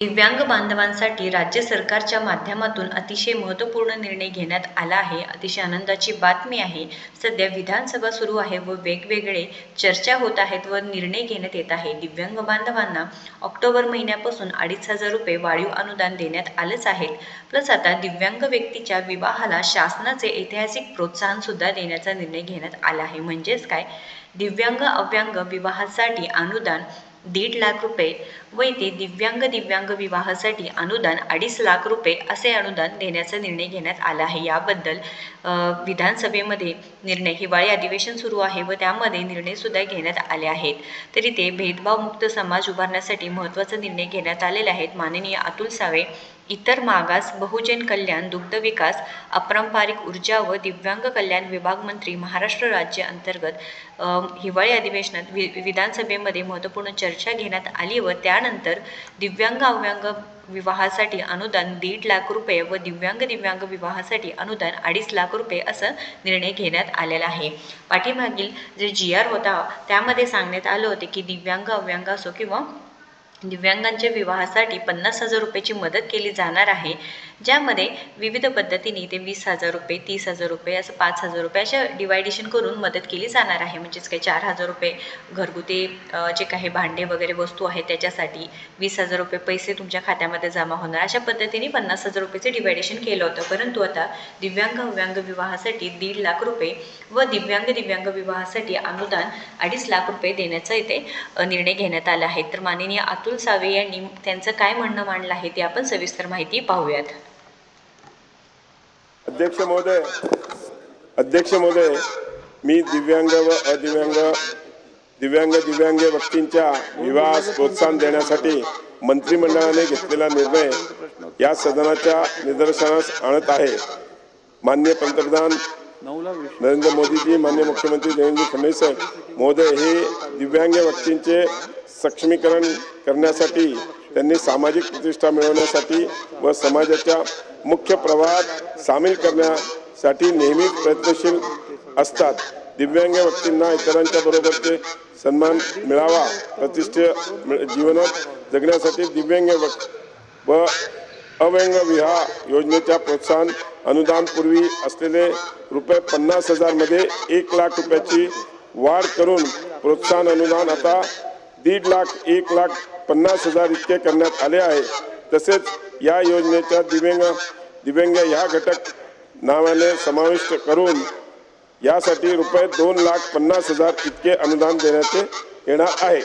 दिव्यांग बांधवांसाठी राज्य सरकारच्या माध्यमातून अतिशय महत्त्वपूर्ण निर्णय घेण्यात आला आहे. अतिशय आनंदाची बातमी आहे. सध्या विधानसभा सुरू आहे व वेगवेगळे चर्चा होत आहेत व निर्णय घेण्यात येत आहे. दिव्यांग बांधवांना ऑक्टोबर महिन्यापासून 2,500 रुपये वाढीव अनुदान देण्यात आलेच आहे. प्लस आता दिव्यांग व्यक्तीच्या विवाहाला शासनाचे ऐतिहासिक प्रोत्साहन सुद्धा देण्याचा निर्णय घेण्यात आला आहे. म्हणजेच काय, दिव्यांग अव्यांग विवाहासाठी अनुदान 1.5 लाख रुपये व इथे दिव्यांग विवाहासाठी अनुदान 2.5 लाख रुपये असे अनुदान देण्याचा निर्णय घेण्यात आला आहे. याबद्दल विधानसभेमध्ये हिवाळी अधिवेशन सुरू आहे व त्यामध्ये निर्णय सुद्धा घेण्यात आले आहेत. तरी ते भेदभावमुक्त समाज उभारण्यासाठी महत्त्वाचा निर्णय घेण्यात आलेले आहेत. माननीय अतुल सावे इतर मागास, बहुजन कल्याण, दुग्ध विकास, अपारंपरिक ऊर्जा व दिव्यांग कल्याण विभाग मंत्री महाराष्ट्र राज्य अंतर्गत हिवाळी अधिवेशनात विधानसभेमध्ये महत्त्वपूर्ण चर्चा घेण्यात आली व त्यानंतर दिव्यांग अव्यांग विवाहासाठी अनुदान 1.5 लाख रुपये व दिव्यांग विवाहासाठी अनुदान 2.5 लाख रुपये असं निर्णय घेण्यात आलेला आहे. पाठीमागील जे GR होता त्यामध्ये सांगण्यात आलं होते की दिव्यांग अव्यांग असो किंवा दिव्यांगांच्या विवाहासाठी 50,000 रुपयाची मदत केली जाणार आहे, ज्यामध्ये विविध पद्धतीने ते 20,000 रुपये, 30,000 रुपये असं 5,000 रुपये अशा डिवायडेशन करून मदत केली जाणार आहे. म्हणजेच काही 4,000 रुपये घरगुती जे काही भांडे वगैरे वस्तू आहेत त्याच्यासाठी, 20,000 रुपये पैसे तुमच्या खात्यामध्ये जमा होणार, अशा पद्धतीने 50,000 रुपयेचे डिवायडेशन केलं होतं. परंतु आता दिव्यांग अव्यांग विवाहासाठी 1.5 लाख रुपये व दिव्यांग विवाहासाठी अनुदान 2.5 लाख रुपये देण्याचा इथे निर्णय घेण्यात आला आहे. तर माननीय अतुल सावे यांनी त्यांचं काय म्हणणं मांडलं आहे ते आपण सविस्तर माहिती पाहूयात. अध्यक्ष महोदय, मी दिव्यांग व दिव्यांग व्यक्तींच्या विवाहास प्रोत्साहन देण्यासाठी मंत्रिमंडळाने घेतलेला निर्णय या सदनाच्या निदर्शनास आणत आहे. माननीय पंतप्रधान नरेंद्र मोदीजी, माननीय मुख्यमंत्री देवेंद्र फडणवीस महोदय हे दिव्यांग व्यक्तींचे सक्षमीकरण करण्यासाठी, त्यांनी सामाजिक प्रतिष्ठा मिळवण्यासाठी व समाजाच्या मुख्य प्रवाहात सामील करण्यासाठी नेहमीच प्रयत्नशील असतात. दिव्यांग व्यक्तींना इतरांच्या बरोबरचे सन्मान मिळावा, प्रतिष्ठित जीवनात जगण्यासाठी दिव्यांग व अव्यांग विवाह योजनेच्या प्रोत्साहन अनुदान पूर्वी असलेले रुपये 50,000 मध्ये 1 लाख रुपयाची वाढ करून प्रोत्साहन अनुदान आता 1,50,000 इतके करण्यात आले आहे. तसेच या योजनेच्या दिव्यांग ह्या घटक नावाने समाविष्ट करून यासाठी रुपये 2,50,000 इतके अनुदान देण्यात येणार आहे.